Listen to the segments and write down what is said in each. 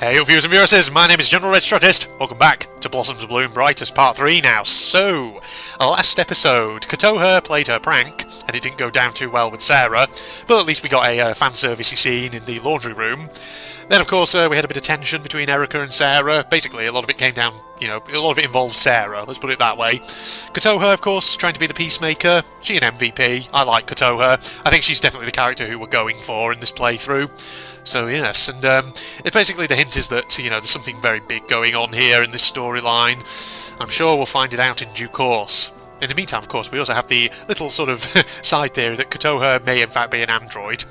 Hey viewers and viewers, my name is General Red Strategist. Welcome back to Blossoms Bloom Brightest Part 3 now. So, last episode, Katoha played her prank, and it didn't go down too well with Sara, but at least we got a fan servicey scene in the laundry room. Then of course we had a bit of tension between Erica and Sara. Basically a lot of it came down, a lot of it involved Sara, let's put it that way. Katoha of course trying to be the peacemaker, she an MVP, I like Katoha. I think she's definitely the character who we're going for in this playthrough. So yes, and it's basically the hint is that, there's something very big going on here in this storyline. I'm sure we'll find it out in due course. In the meantime, of course, we also have the little sort of side theory that Katoha may in fact be an android.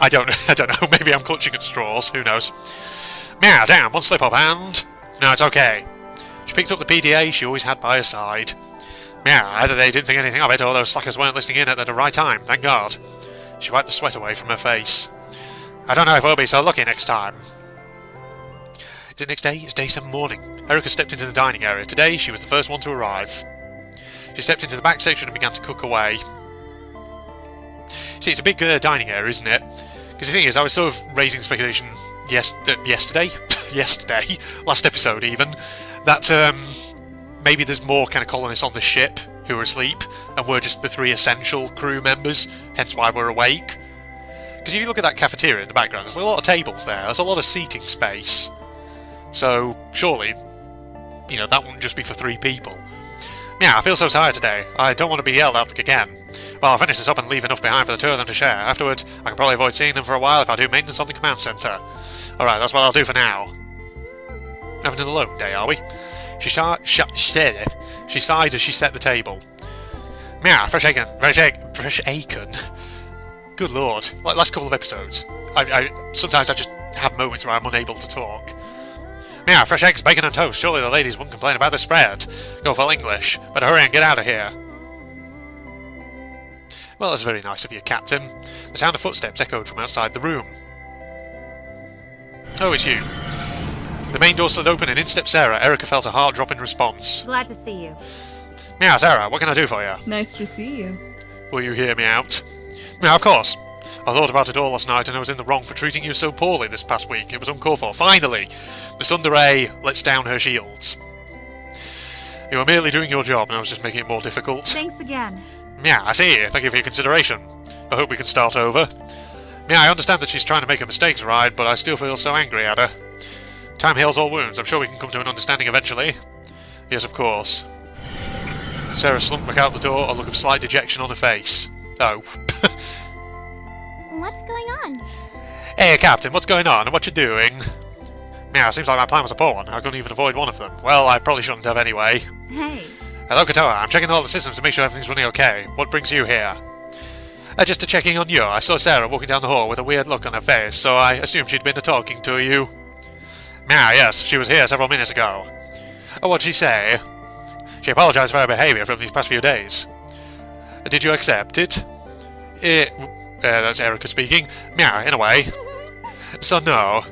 I don't know, maybe I'm clutching at straws, who knows. Meow, damn, one slip up and... No, it's okay. She picked up the PDA she always had by her side. Meow, either they didn't think anything of it or those slackers weren't listening in at the right time, thank God. She wiped the sweat away from her face. I don't know if we'll be so lucky next time. Is it next day? It's day 7 morning. Erica stepped into the dining area. Today, she was the first one to arrive. She stepped into the back section and began to cook away. See, it's a big dining area, isn't it? Because the thing is, I was sort of raising speculation yesterday, last episode even, that maybe there's more kind of colonists on the ship who are asleep, and we're just the 3 essential crew members, hence why we're awake. Because if you look at that cafeteria in the background, there's a lot of tables there, there's a lot of seating space. So, surely, that wouldn't just be for 3 people. Yeah, I feel so tired today. I don't want to be yelled at again. Well, I'll finish this up and leave enough behind for the 2 of them to share. Afterward, I can probably avoid seeing them for a while if I do maintenance on the command centre. Alright, that's what I'll do for now. Having an alone day, are we? She sighed as she set the table. Meow, fresh Aiken. Good lord, like last couple of episodes. Sometimes I just have moments where I'm unable to talk. Meow, fresh eggs, bacon and toast. Surely the ladies wouldn't complain about the spread. Go full English. Better hurry and get out of here. Well, that's very nice of you, Captain. The sound of footsteps echoed from outside the room. Oh, it's you. The main door slid open and in stepped Sara. Erica felt a heart drop in response. Glad to see you. Meow, Sara, what can I do for you? Nice to see you. Will you hear me out? Meow, of course. I thought about it all last night and I was in the wrong for treating you so poorly this past week. It was uncalled for. Finally, the Tsundere lets down her shields. You were merely doing your job and I was just making it more difficult. Thanks again. Yeah, I see. Thank you for your consideration. I hope we can start over. Yeah, I understand that she's trying to make her mistakes right, but I still feel so angry at her. Time heals all wounds. I'm sure we can come to an understanding eventually. Yes, of course. Sara slumped back out the door, a look of slight dejection on her face. Oh. What's going on? Hey, Captain, what's going on and what you doing? Yeah, seems like my plan was a poor one. I couldn't even avoid one of them. Well, I probably shouldn't have anyway. Hey. Hello, Katoha. I'm checking all the systems to make sure everything's running okay. What brings you here? Just to checking on you. I saw Sara walking down the hall with a weird look on her face, so I assumed she'd been talking to you. Yeah, yes, she was here several minutes ago. Oh, what'd she say? She apologised for her behaviour from these past few days. Did you accept it? That's Erica speaking. Yeah, in a way. So no.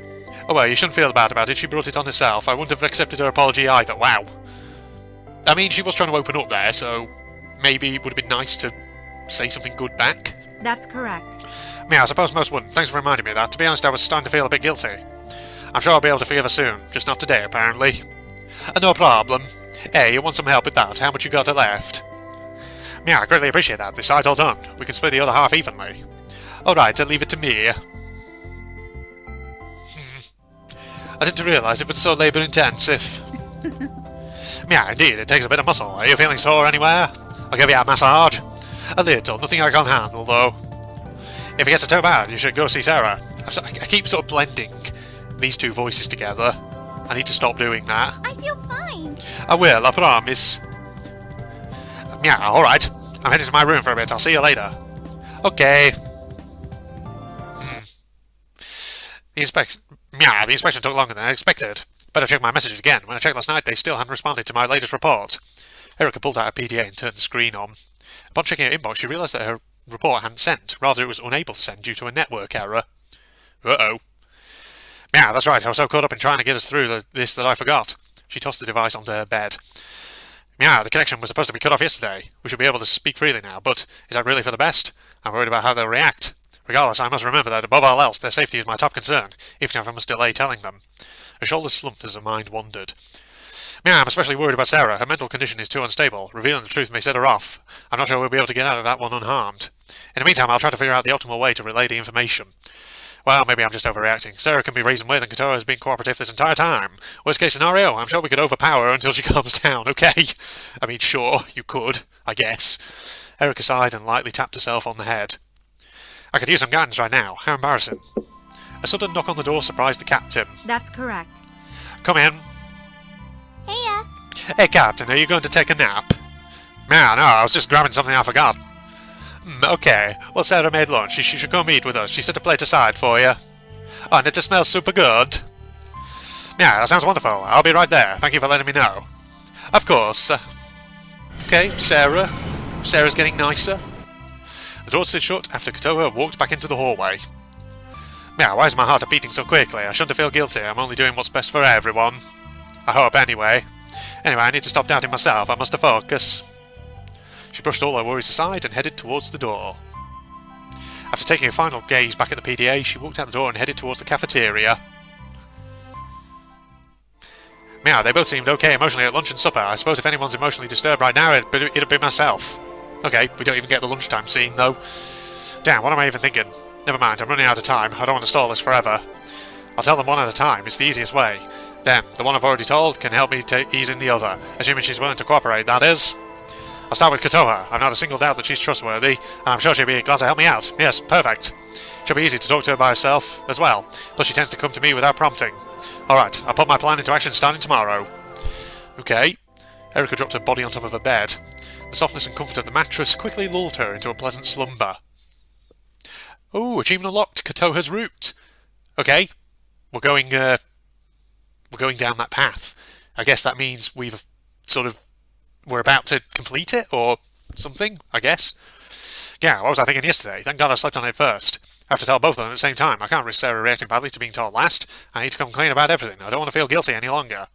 Oh well, you shouldn't feel bad about it. She brought it on herself. I wouldn't have accepted her apology either. Wow. I mean, she was trying to open up there, so maybe it would have been nice to say something good back. That's correct. Yeah, I suppose most wouldn't. Thanks for reminding me of that. To be honest, I was starting to feel a bit guilty. I'm sure I'll be able to forgive her soon. Just not today, apparently. No problem. Hey, you want some help with that? How much you got left? Yeah, I greatly appreciate that. This side's all done. We can split the other half evenly. Alright, so leave it to me. I didn't realise it was so labour-intensive. Yeah, indeed, it takes a bit of muscle. Are you feeling sore anywhere? I'll give you a massage. A little, nothing I can't handle, though. If it gets too bad, you should go see Sara. I keep sort of blending these 2 voices together. I need to stop doing that. I feel fine. I will, I promise. Yeah, alright. I'm heading to my room for a bit. I'll see you later. Okay. The inspection took longer than I expected. Better check my messages again. When I checked last night, they still hadn't responded to my latest report. Erica pulled out a PDA and turned the screen on. Upon checking her inbox, she realised that her report hadn't sent. Rather, it was unable to send due to a network error. Uh-oh. Yeah, that's right. I was so caught up in trying to get us through this that I forgot. She tossed the device onto her bed. Yeah, the connection was supposed to be cut off yesterday. We should be able to speak freely now, but is that really for the best? I'm worried about how they'll react. Regardless, I must remember that above all else, their safety is my top concern, even if I must delay telling them. Her shoulders slumped as her mind wandered. Yeah, I'm especially worried about Sara. Her mental condition is too unstable. Revealing the truth may set her off. I'm not sure we'll be able to get out of that one unharmed. In the meantime, I'll try to figure out the optimal way to relay the information. Well, maybe I'm just overreacting. Sara can be reasoned with, and Kotoha has been cooperative this entire time. Worst case scenario, I'm sure we could overpower her until she calms down, okay? I mean, sure, you could, I guess. Erica sighed and lightly tapped herself on the head. I could use some guidance right now. How embarrassing. A sudden knock on the door surprised the captain. That's correct. Come in. Heya. Hey, Captain, are you going to take a nap? No, I was just grabbing something I forgot. Okay. Well, Sara made lunch. She should come eat with us. She set a plate aside for you. Oh, and it smells super good. Yeah, that sounds wonderful. I'll be right there. Thank you for letting me know. Of course. Okay, Sara. Sara's getting nicer. The door slid shut after Kotoha walked back into the hallway. Yeah, why is my heart beating so quickly? I shouldn't feel guilty. I'm only doing what's best for everyone. I hope, anyway. Anyway, I need to stop doubting myself. I must focus. She brushed all her worries aside and headed towards the door. After taking a final gaze back at the PDA, she walked out the door and headed towards the cafeteria. Yeah, they both seemed okay emotionally at lunch and supper. I suppose if anyone's emotionally disturbed right now, it'd be myself. Okay, we don't even get the lunchtime scene, though. Damn, what am I even thinking? Never mind, I'm running out of time. I don't want to stall this forever. I'll tell them one at a time. It's the easiest way. Then, the one I've already told can help me ease in the other, assuming she's willing to cooperate, that is. I'll start with Kotoha. I've not a single doubt that she's trustworthy, and I'm sure she'll be glad to help me out. Yes, perfect. She'll be easy to talk to her by herself, as well. Plus she tends to come to me without prompting. Alright, I'll put my plan into action starting tomorrow. Okay. Erica dropped her body on top of her bed. The softness and comfort of the mattress quickly lulled her into a pleasant slumber. Ooh, achievement unlocked. Kotoha's route. Okay. We're going down that path. I guess that means we're about to complete it, or something, I guess. Yeah, what was I thinking yesterday? Thank God I slept on it first. I have to tell both of them at the same time. I can't risk Sara reacting badly to being told last. I need to come clean about everything. I don't want to feel guilty any longer.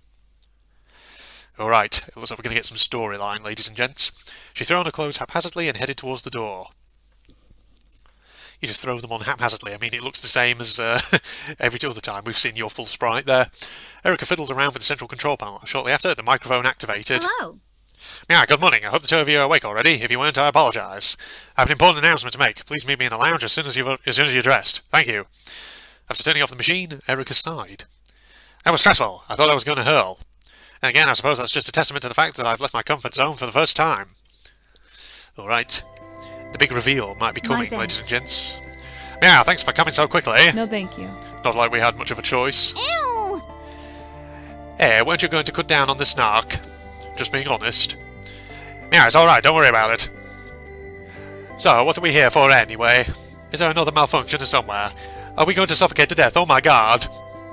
Alright, it looks like we're going to get some storyline, ladies and gents. She threw on her clothes haphazardly and headed towards the door. You just throw them on haphazardly. I mean, it looks the same as every other time we've seen your full sprite there. Erica fiddled around with the central control panel. Shortly after, the microphone activated. Hello. Yeah, good morning. I hope the two of you are awake already. If you weren't, I apologise. I have an important announcement to make. Please meet me in the lounge as soon as you're dressed. Thank you. After turning off the machine, Erica sighed. That was stressful. I thought I was going to hurl. And again, I suppose that's just a testament to the fact that I've left my comfort zone for the first time. Alright. The big reveal might be coming, ladies and gents. Yeah, thanks for coming so quickly. No, thank you. Not like we had much of a choice. Ew. Hey, weren't you going to cut down on the snark? Just being honest. Yeah, it's alright, don't worry about it. So, what are we here for anyway? Is there another malfunction somewhere? Are we going to suffocate to death? Oh my god.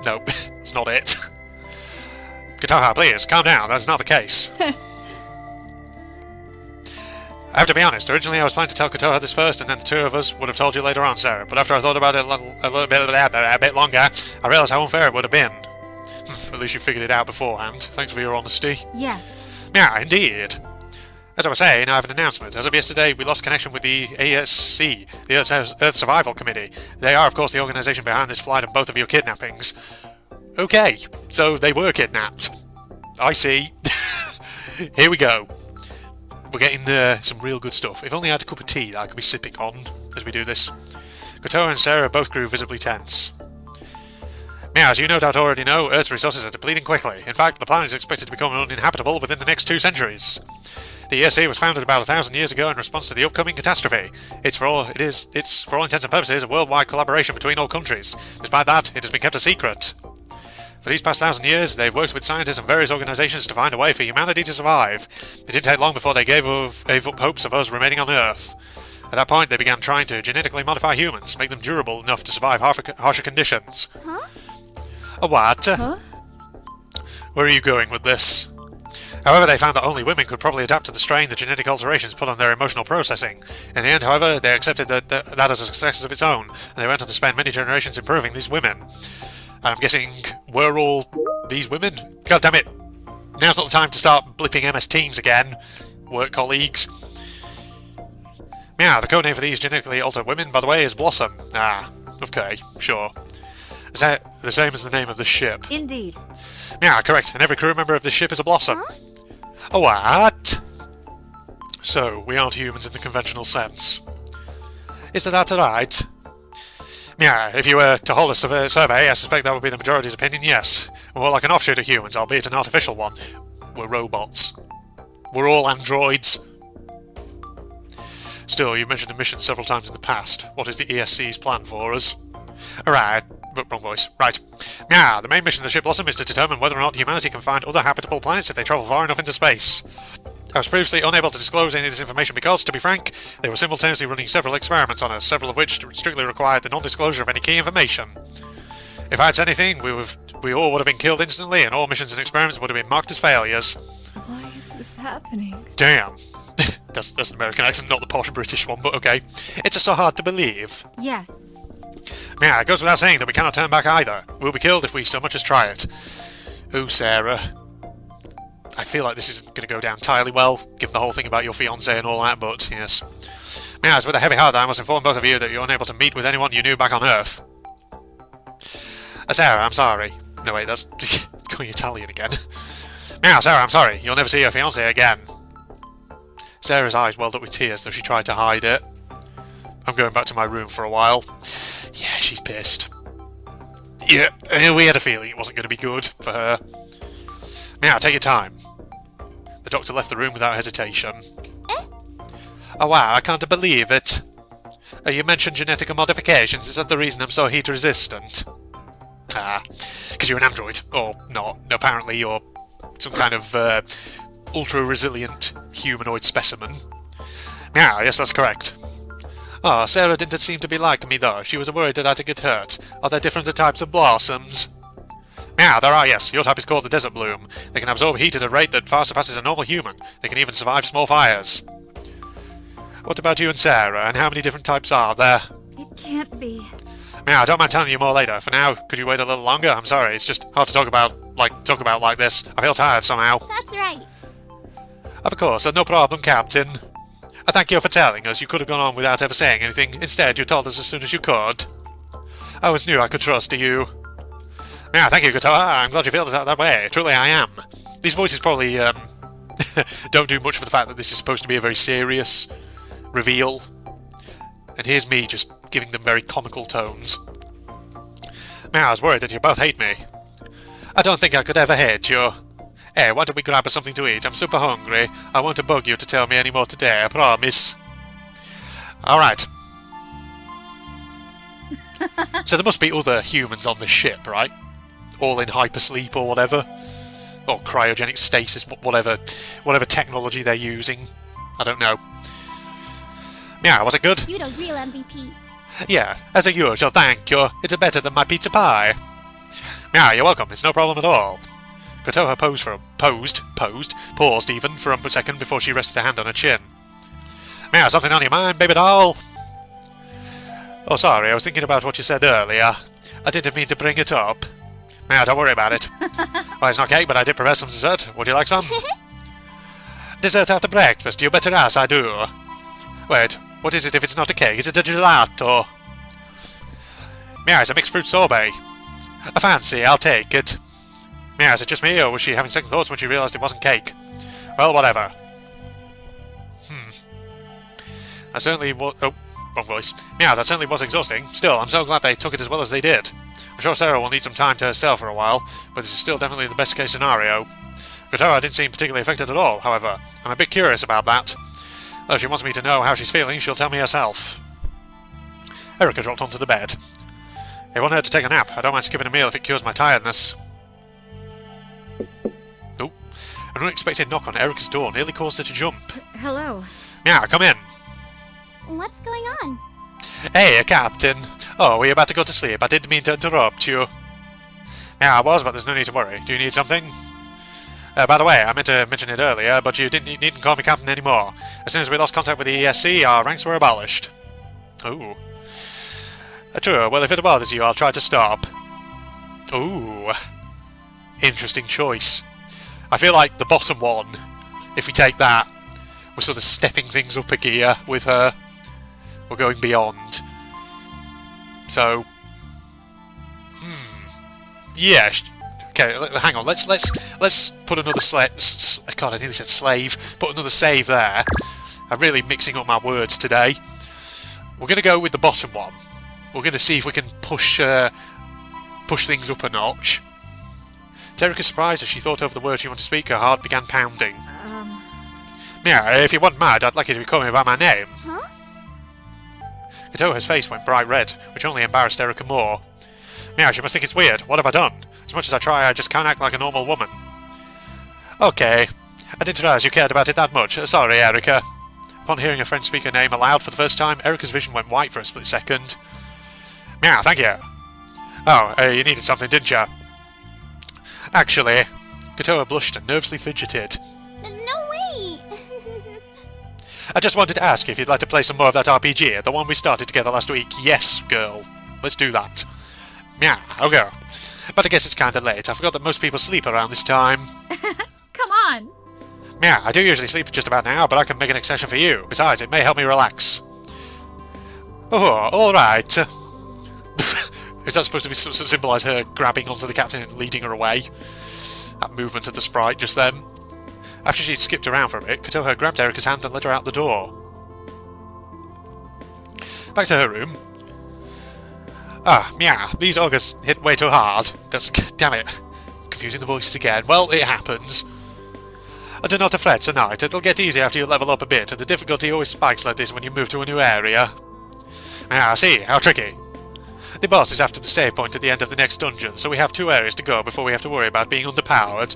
Nope, that's not it. Kotoha, please, calm down, that's not the case. I have to be honest, originally I was planning to tell Kotoha this first, and then the two of us would have told you later on, Sara. But after I thought about it a bit longer, I realised how unfair it would have been. At least you figured it out beforehand. Thanks for your honesty. Yes. Yeah, indeed. As I was saying, I have an announcement. As of yesterday, we lost connection with the ASC, the Earth Survival Committee. They are, of course, the organisation behind this flight and both of your kidnappings. Okay, so they were kidnapped. I see. Here we go. We're getting some real good stuff. If only I had a cup of tea that I could be sipping on as we do this. Kotoha and Sara both grew visibly tense. Now, as you no doubt already know, Earth's resources are depleting quickly. In fact, the planet is expected to become uninhabitable within the next 2 centuries. The ESC was founded about 1,000 years ago in response to the upcoming catastrophe. It's for all intents and purposes a worldwide collaboration between all countries. Despite that, it has been kept a secret. For these past 1,000 years, they've worked with scientists and various organisations to find a way for humanity to survive. It didn't take long before they gave up hopes of us remaining on Earth. At that point, they began trying to genetically modify humans, make them durable enough to survive harsher conditions. Huh? A what? Huh? Where are you going with this? However, they found that only women could probably adapt to the strain the genetic alterations put on their emotional processing. In the end, however, they accepted that as a success of its own, and they went on to spend many generations improving these women. And I'm guessing we're all these women? God damn it! Now's not the time to start blipping MS Teams again, work colleagues. Yeah, the codename for these genetically altered women, by the way, is Blossom. Ah, okay, sure. Is that the same as the name of the ship? Indeed. Yeah, correct, and every crew member of this ship is a Blossom. Huh? Oh, what? So, we aren't humans in the conventional sense. Is that right? Yeah, if you were to hold a survey, I suspect that would be the majority's opinion, yes. We're like an offshoot of humans, albeit an artificial one. We're robots. We're all androids. Still, you've mentioned a mission several times in the past. What is the ESC's plan for us? Alright, wrong voice. Right. Yeah, the main mission of the ship Blossom is to determine whether or not humanity can find other habitable planets if they travel far enough into space. I was previously unable to disclose any of this information because, to be frank, they were simultaneously running several experiments on us, several of which strictly required the non-disclosure of any key information. If I had said anything, we all would have been killed instantly, and all missions and experiments would have been marked as failures. Why is this happening? Damn. That's an American accent, not the posh British one, but okay. It's just so hard to believe. Yes. Yeah, it goes without saying that we cannot turn back either. We'll be killed if we so much as try it. Ooh, Sarah. I feel like this isn't going to go down entirely well, given the whole thing about your fiancé and all that, but yes. Yeah, it's with a heavy heart that I must inform both of you that you're unable to meet with anyone you knew back on Earth. Sarah, I'm sorry. No, wait, that's going Italian again. Yeah, Sarah, I'm sorry. You'll never see your fiancé again. Sarah's eyes welled up with tears, though she tried to hide it. I'm going back to my room for a while. Yeah, she's pissed. Yeah, we had a feeling it wasn't going to be good for her. Yeah, take your time. The doctor left the room without hesitation. Eh? Oh wow, I can't believe it. You mentioned genetic modifications. Is that the reason I'm so heat resistant? Ah, because you're an android. Or not. Apparently you're some kind of ultra-resilient humanoid specimen. Yeah, yes, that's correct. Oh, Sarah didn't seem to be like me, though. She was worried that I'd get hurt. Are there different types of blossoms? Yeah, there are, yes. Your type is called the desert bloom. They can absorb heat at a rate that far surpasses a normal human. They can even survive small fires. What about you and Sarah, and how many different types are there? It can't be. Yeah, I don't mind telling you more later. For now, could you wait a little longer? I'm sorry, it's just hard to talk about like this. I feel tired somehow. That's right. Of course, no problem, Captain. I thank you for telling us. You could have gone on without ever saying anything. Instead, you told us as soon as you could. I always knew I could trust you. Yeah, thank you, Guitar. I'm glad you feel that way. Truly, I am. These voices probably don't do much for the fact that this is supposed to be a very serious reveal. And here's me just giving them very comical tones. Yeah, I was worried that you both hate me. I don't think I could ever hate you. Hey, why don't we grab us something to eat? I'm super hungry. I won't bug you to tell me any more today, I promise. Alright. So there must be other humans on this ship, right? All in hypersleep or whatever. Or cryogenic stasis, whatever technology they're using. I don't know. Yeah, was it good? You're the real MVP. Yeah, as usual, thank you. It's better than my pizza pie. Yeah, you're welcome. It's no problem at all. Kotoha paused even for a second before she rested her hand on her chin. Yeah, something on your mind, baby doll? Oh, sorry, I was thinking about what you said earlier. I didn't mean to bring it up. Yeah, don't worry about it. Well, it's not cake, but I did prepare some dessert. Would you like some? Dessert after breakfast, you better ask, I do. Wait, what is it if it's not a cake? Is it a gelato? Yeah, it's a mixed fruit sorbet. I fancy, I'll take it. Yeah, is it just me, or was she having second thoughts when she realised it wasn't cake? Well, whatever. That certainly was... Oh, wrong voice. Yeah, that certainly was exhausting. Still, I'm so glad they took it as well as they did. I'm sure Sarah will need some time to herself for a while, but this is still definitely the best case scenario. Kotoha didn't seem particularly affected at all, however. I'm a bit curious about that. Though if she wants me to know how she's feeling, she'll tell me herself. Erica dropped onto the bed. I want her to take a nap. I don't mind skipping a meal if it cures my tiredness. Oh, an unexpected knock on Erica's door nearly caused her to jump. Hello. Yeah, come in. What's going on? Hey, Captain. Oh, were you about to go to sleep? I didn't mean to interrupt you. Yeah, I was, but there's no need to worry. Do you need something? By the way, I meant to mention it earlier, but you needn't call me Captain anymore. As soon as we lost contact with the ESC, our ranks were abolished. Ooh. True, well, if it bothers you, I'll try to stop. Ooh. Interesting choice. I feel like the bottom one, if we take that, we're sort of stepping things up a gear with her. We're going beyond. So... Yeah. Okay, hang on. Let's put another God, I nearly said slave. Put another save there. I'm really mixing up my words today. We're going to go with the bottom one. We're going to see if we can push things up a notch. Terrica's surprised as she thought over the words she wanted to speak. Her heart began pounding. Yeah, if you weren't mad, I'd like you to be calling me by my name. Huh? Katoha's face went bright red, which only embarrassed Erica more. Meow, she must think it's weird. What have I done? As much as I try, I just can't act like a normal woman. Okay. I didn't realise you cared about it that much. Sorry, Erica. Upon hearing a friend speak her name aloud for the first time, Erica's vision went white for a split second. Meow, thank you. Oh, you needed something, didn't you? Actually, Katoha blushed and nervously fidgeted. No way! I just wanted to ask if you'd like to play some more of that RPG, the one we started together last week. Yes, girl. Let's do that. Meow, I'll go. But I guess it's kinda late. I forgot that most people sleep around this time. Come on! Yeah, I do usually sleep just about now, but I can make an exception for you. Besides, it may help me relax. Oh, alright. Is that supposed to be symbolise her grabbing onto the captain and leading her away? That movement of the sprite just then. After she'd skipped around for a bit, Katoha grabbed Erica's hand and led her out the door. Back to her room. Meow, these augurs hit way too hard. Damn it. Confusing the voices again. Well, it happens. Do not fret tonight. It'll get easier after you level up a bit. The difficulty always spikes like this when you move to a new area. I see. How tricky. The boss is after the save point at the end of the next dungeon, so we have 2 areas to go before we have to worry about being underpowered.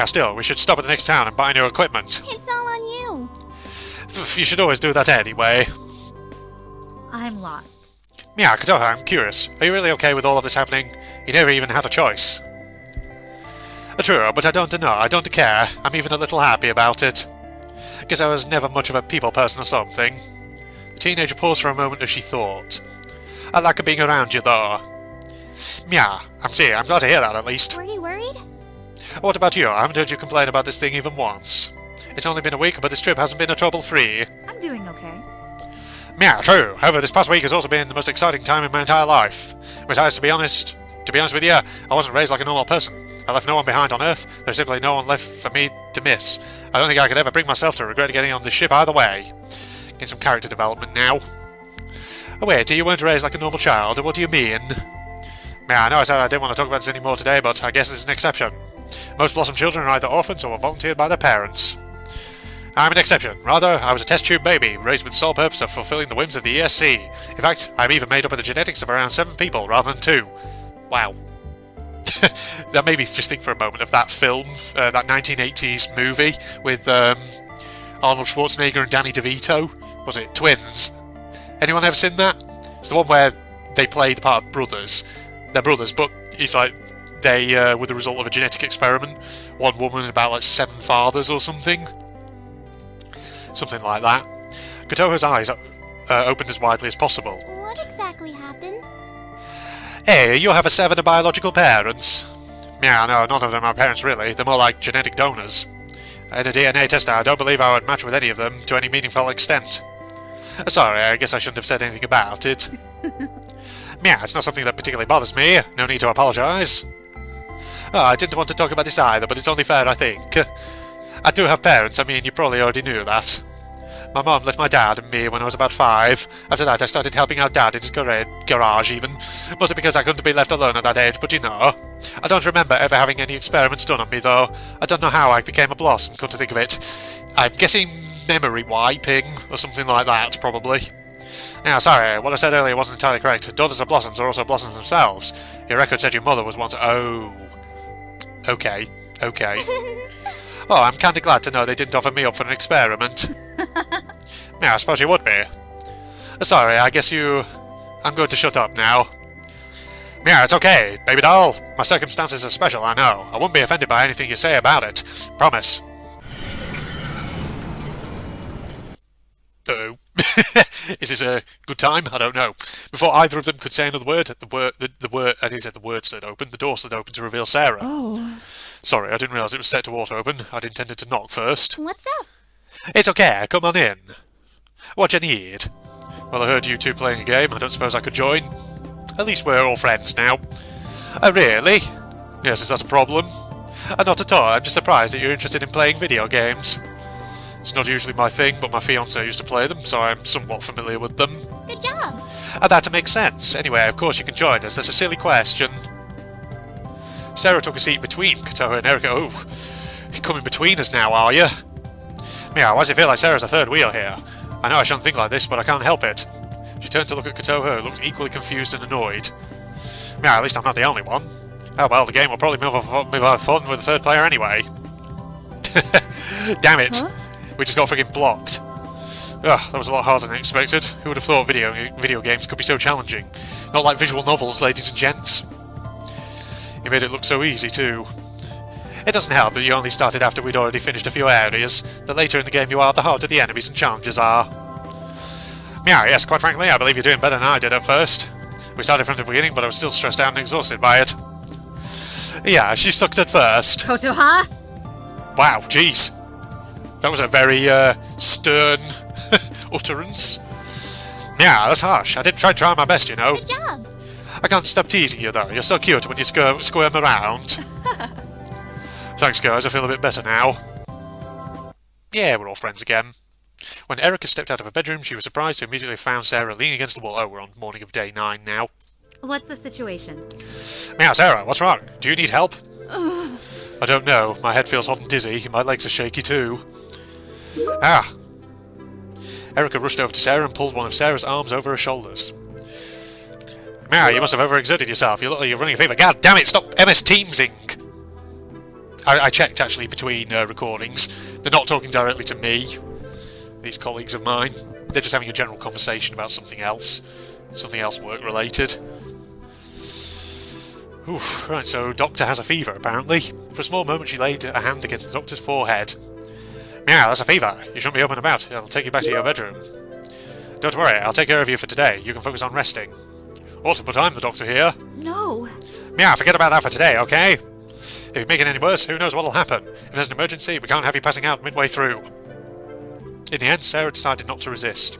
Still, we should stop at the next town and buy new equipment. It's all on you. You should always do that anyway. I'm lost. Katoha, I'm curious. Are you really okay with all of this happening? You never even had a choice. True, but I don't know. I don't care. I'm even a little happy about it. Guess I was never much of a people person or something. The teenager paused for a moment as she thought. I like being around you, though. I'm glad to hear that, at least. Were you worried? What about you? I haven't heard you complain about this thing even once. It's only been a week, but this trip hasn't been a trouble-free. I'm doing okay. True. However, this past week has also been the most exciting time in my entire life. Besides, to be honest with you, I wasn't raised like a normal person. I left no one behind on Earth. There's simply no one left for me to miss. I don't think I could ever bring myself to regret getting on this ship either way. Getting some character development now. Oh wait, you weren't raised like a normal child? What do you mean? I know I said I didn't want to talk about this anymore today, but I guess it's an exception. Most Blossom children are either orphans or volunteered by their parents. I'm an exception. Rather, I was a test tube baby, raised with the sole purpose of fulfilling the whims of the ESC. In fact, I'm even made up of the genetics of around 7 people, rather than 2. Wow. That made me just think for a moment of that film, that 1980s movie with Arnold Schwarzenegger and Danny DeVito. Was it Twins? Anyone ever seen that? It's the one where they play the part of brothers. They're brothers, but it's like they were the result of a genetic experiment. One woman and about 7 fathers or something. Something like that. Katoha's eyes opened as widely as possible. What exactly happened? Hey, you have 7 biological parents. No, none of them are parents really. They're more like genetic donors. In a DNA test, I don't believe I would match with any of them to any meaningful extent. Sorry, I guess I shouldn't have said anything about it. It's not something that particularly bothers me. No need to apologise. I didn't want to talk about this either, but it's only fair, I think. I do have parents. You probably already knew that. My mum left my dad and me when I was about 5. After that, I started helping out Dad in his garage, even. Mostly because I couldn't be left alone at that age, but you know. I don't remember ever having any experiments done on me, though. I don't know how I became a blossom, come to think of it. I'm guessing memory wiping, or something like that, probably. Sorry, what I said earlier wasn't entirely correct. Daughters of blossoms are also blossoms themselves. Your record said your mother was once... Oh. Okay. Oh, I'm kinda glad to know they didn't offer me up for an experiment. I suppose you would be. Sorry, I guess you... I'm going to shut up now. It's okay, baby doll. My circumstances are special, I know. I won't be offended by anything you say about it. Promise. Uh-oh. Is this a good time? I don't know. Before either of them could say another word, and he said the word slid open, the door slid open to reveal Sara. Oh. Sorry, I didn't realise it was set to auto-open. I'd intended to knock first. What's up? It's okay, come on in. What you need? Well, I heard you two playing a game. I don't suppose I could join? At least we're all friends now. Really? Yes, is that a problem? Not at all. I'm just surprised that you're interested in playing video games. It's not usually my thing, but my fiancé used to play them, so I'm somewhat familiar with them. Good job. That makes sense. Anyway, of course you can join us. That's a silly question. Sara took a seat between Kotoha and Erika. Oh, you're coming between us now, are you? Meow, why does it feel like Sarah's a third wheel here? I know I shouldn't think like this, but I can't help it. She turned to look at Kotoha, who looked equally confused and annoyed. Meow, at least I'm not the only one. Oh well, the game will probably move on fun with the third player anyway. Damn it. Huh? We just got friggin' blocked. Ugh, that was a lot harder than expected. Who would have thought video games could be so challenging? Not like visual novels, ladies and gents. You made it look so easy, too. It doesn't help that you only started after we'd already finished a few areas. The later in the game you are, the harder the enemies and challenges are. Meow, yes, quite frankly, I believe you're doing better than I did at first. We started from the beginning, but I was still stressed out and exhausted by it. Yeah, she sucked at first. Kotoha? Wow, jeez. That was a very, stern utterance. Yeah, that's harsh. I did try my best, you know. Good job. I can't stop teasing you, though. You're so cute when you squirm around. Thanks, guys. I feel a bit better now. Yeah, we're all friends again. When Erika stepped out of her bedroom, she was surprised to immediately found Sara leaning against the wall. Oh, we're on morning of day 9 now. What's the situation? Meow, Sara, what's wrong? Do you need help? I don't know. My head feels hot and dizzy. My legs are shaky, too. Ah. Erika rushed over to Sara and pulled one of Sara's arms over her shoulders. Meow, you must have overexerted yourself. You look like you're running a fever. God damn it, stop MS Teamsing! I checked, actually, between recordings. They're not talking directly to me, these colleagues of mine. They're just having a general conversation about something else. Something else work-related. Oof, right, so Doctor has a fever, apparently. For a small moment, she laid a hand against the Doctor's forehead. Meow, that's a fever. You shouldn't be up and about. I'll take you back to your bedroom. Don't worry, I'll take care of you for today. You can focus on resting. Awesome, but I'm the Doctor here. No. Meow, forget about that for today, okay? If you make it any worse, who knows what'll happen? If there's an emergency, we can't have you passing out midway through. In the end, Sara decided not to resist,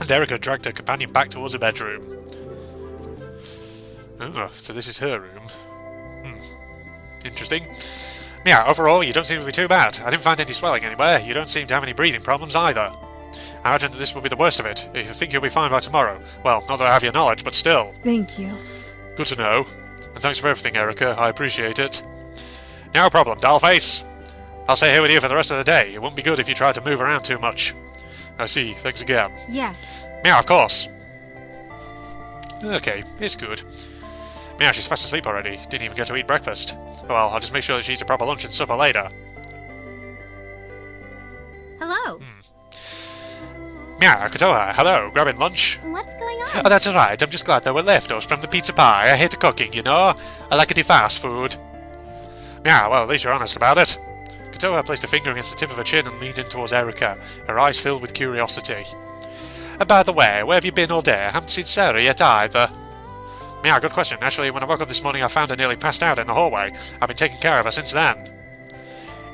and Erika dragged her companion back towards her bedroom. Oh, so this is her room. Interesting. Yeah, overall, you don't seem to be too bad. I didn't find any swelling anywhere. You don't seem to have any breathing problems either. I imagine that this will be the worst of it. If you think you'll be fine by tomorrow. Well, not that I have your knowledge, but still. Thank you. Good to know. And thanks for everything, Erika. I appreciate it. No problem, dollface. I'll stay here with you for the rest of the day. It wouldn't be good if you tried to move around too much. I see. Thanks again. Yes. Meow, of course. Okay, it's good. Meow, she's fast asleep already. Didn't even get to eat breakfast. Well, I'll just make sure that she eats a proper lunch and supper later. Hello. Meow, Kotoha, hello. Grabbing lunch? What's going on? Oh, that's alright. I'm just glad there were leftovers from the pizza pie. I hate cooking, you know. I like to do fast food. Meow, well, at least you're honest about it. Kotoha placed a finger against the tip of her chin and leaned in towards Erika, her eyes filled with curiosity. And by the way, where have you been all day? I haven't seen Sara yet either. Meow, good question. Actually, when I woke up this morning, I found her nearly passed out in the hallway. I've been taking care of her since then.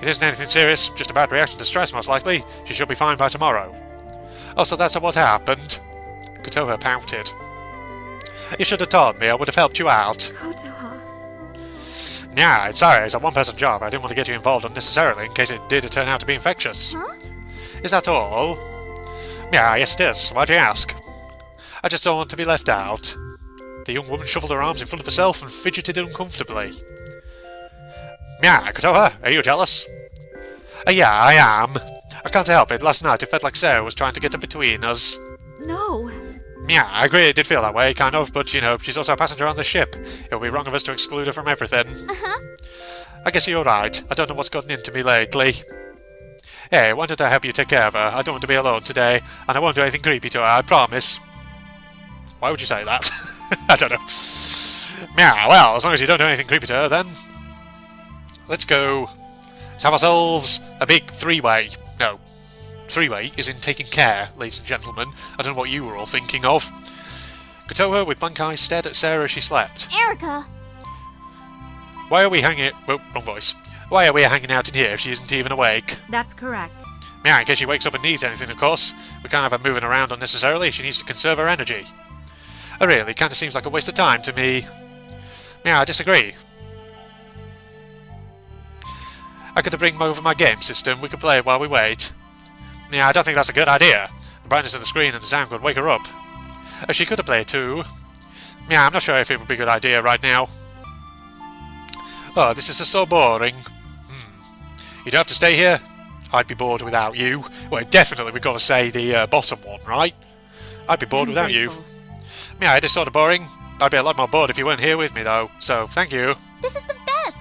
It isn't anything serious, just a bad reaction to stress, most likely. She should be fine by tomorrow. Oh, so that's what happened? Kotoha pouted. You should have told me, I would have helped you out. Kotoha. Nah, sorry, it's a one-person job. I didn't want to get you involved unnecessarily in case it did turn out to be infectious. Huh? Is that all? Yeah, yes it is. Why'd you ask? I just don't want to be left out. The young woman shuffled her arms in front of herself and fidgeted uncomfortably. Yeah, Kotoha, are you jealous? Yeah, I am. I can't help it. Last night it felt like Sara was trying to get in between us. No. Yeah, I agree it did feel that way, kind of, but, you know, she's also a passenger on the ship. It would be wrong of us to exclude her from everything. Uh-huh. I guess you're right. I don't know what's gotten into me lately. Hey, why don't I help you take care of her? I don't want to be alone today, and I won't do anything creepy to her, I promise. Why would you say that? I don't know. Yeah, well, as long as you don't do anything creepy to her, then... Let's go. Let's have ourselves a big three-way. No. Three-way is in taking care, ladies and gentlemen. I don't know what you were all thinking of. Kotoha, with blank eyes, stared at Sara as she slept. Erika. Why are we hanging... Oh, wrong voice. Why are we hanging out in here if she isn't even awake? That's correct. Yeah, in case she wakes up and needs anything, of course. We can't have her moving around unnecessarily. She needs to conserve her energy. Oh, really? Kind of seems like a waste of time to me. Yeah, I disagree. I could bring over my game system. We could play it while we wait. Yeah, I don't think that's a good idea. The brightness of the screen and the sound could wake her up. She could have played too. Yeah, I'm not sure if it would be a good idea right now. Oh, this is so boring. You don't have to stay here. I'd be bored without you. Well, definitely we've got to say the bottom one, right? I'd be bored without you. Yeah, it is sort of boring. I'd be a lot more bored if you weren't here with me, though. So, thank you. This is the best.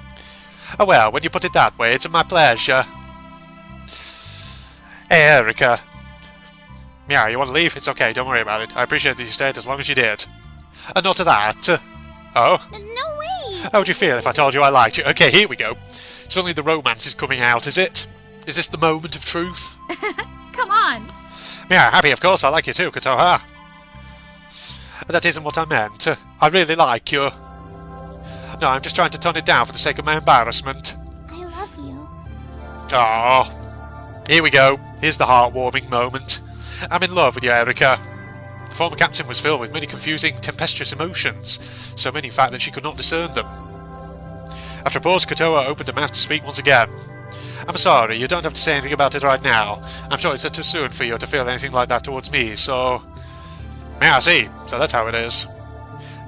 Oh, well, when you put it that way, it's my pleasure. Hey, Erica. Yeah, you want to leave? It's okay, don't worry about it. I appreciate that you stayed as long as you did. And not to that. Oh? No way. How would you feel if I told you I liked you? Okay, here we go. Suddenly the romance is coming out, is it? Is this the moment of truth? Come on. Yeah, happy, of course. I like you too, Kotoha. That isn't what I meant. I really like you. No, I'm just trying to tone it down for the sake of my embarrassment. I love you. Oh, here we go. Here's the heartwarming moment. I'm in love with you, Erica. The former captain was filled with many confusing, tempestuous emotions, so many in fact that she could not discern them. After a pause, Kotoha opened her mouth to speak once again. I'm sorry, you don't have to say anything about it right now. I'm sure it's too soon for you to feel anything like that towards me, so... Yeah, I see. So that's how it is.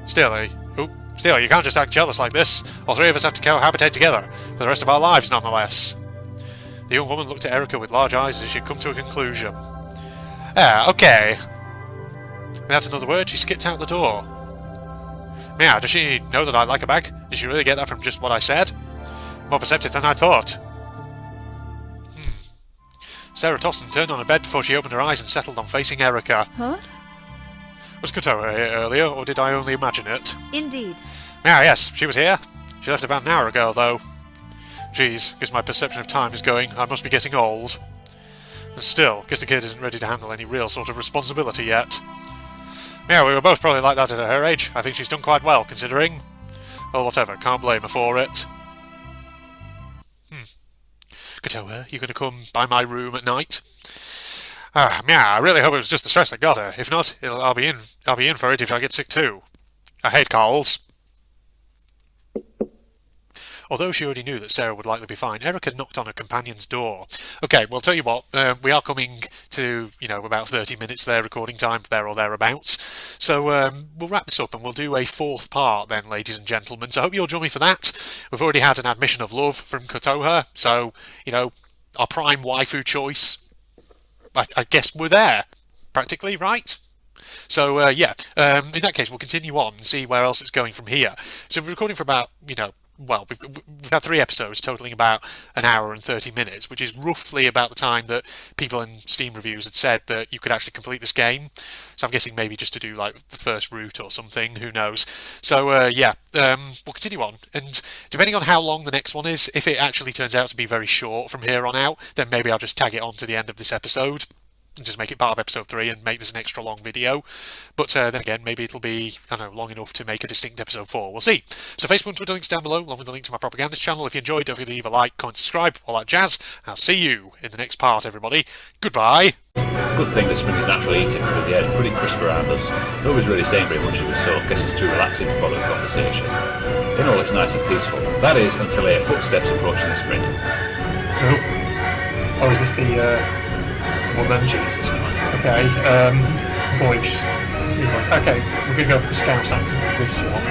Still, you can't just act jealous like this. All three of us have to cohabitate together, for the rest of our lives, nonetheless. The young woman looked at Erica with large eyes as she had come to a conclusion. Okay. Without another word, she skipped out the door. Yeah, does she know that I like her back? Did she really get that from just what I said? More perceptive than I thought. Sara tossed and turned on her bed before she opened her eyes and settled on facing Erica. Huh? Was Kotoha here earlier, or did I only imagine it? Indeed. Yeah, yes, she was here. She left about an hour ago, though. Geez, guess my perception of time is going. I must be getting old. And still, guess the kid isn't ready to handle any real sort of responsibility yet. Yeah, we were both probably like that at her age. I think she's done quite well, considering. Well, whatever, can't blame her for it. Kotoha, you gonna come by my room at night? Yeah, I really hope it was just the stress that got her. If not, I'll be in for it if I get sick too. I hate colds. Although she already knew that Sara would likely be fine, Erica knocked on her companion's door. Okay, well, tell you what, we are coming to, about 30 minutes there, recording time, there or thereabouts. So we'll wrap this up and we'll do a fourth part then, ladies and gentlemen. So I hope you'll join me for that. We've already had an admission of love from Kotoha, so, our prime waifu choice. I guess we're there, practically, right? So, in that case, we'll continue on and see where else it's going from here. So we're recording for about, well, we've had 3 episodes totaling about an hour and 30 minutes, which is roughly about the time that people in Steam reviews had said that you could actually complete this game. So I'm guessing maybe just to do, like, the first route or something, who knows. So, we'll continue on. And depending on how long the next one is, if it actually turns out to be very short from here on out, then maybe I'll just tag it on to the end of this episode. And just make it part of episode 3 and make this an extra long video. But then again, maybe it'll be, long enough to make a distinct episode 4. We'll see. So Facebook and Twitter links down below, along with the link to my propagandist channel. If you enjoyed, don't forget to leave a like, comment, subscribe, all that jazz. And I'll see you in the next part, everybody. Goodbye. Good thing the spring is naturally eating because the air is pretty crisp around us. Nobody's really saying very much of it, so I guess it's too relaxing to bother a conversation. In all, it's nice and peaceful. That is, until I hear footsteps approaching the spring. Oh, is this the, woman? Jesus Christ. Okay, voice. Okay, we're going to go for the Scouse accent for this one.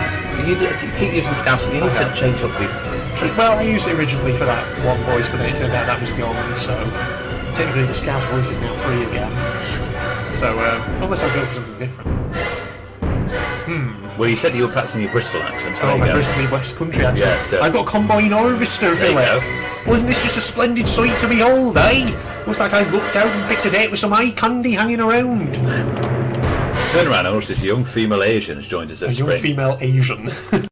You keep using Scouse, you need to change up the... Well, I used it originally for that one voice, but then it turned out that was gone, so... Technically the Scouse voice is now free again. So, unless I go for something different. Well, you said you were practicing your Bristol accent, so Oh, my Bristol West Country accent. Yeah, so- I've got a combine harvester, There you Philip. go. Wasn't this just a splendid sight to behold, eh? Looks like I looked out and picked a date with some eye candy hanging around. Turn around, I noticed this young female Asian has joined us at A young spring. female Asian.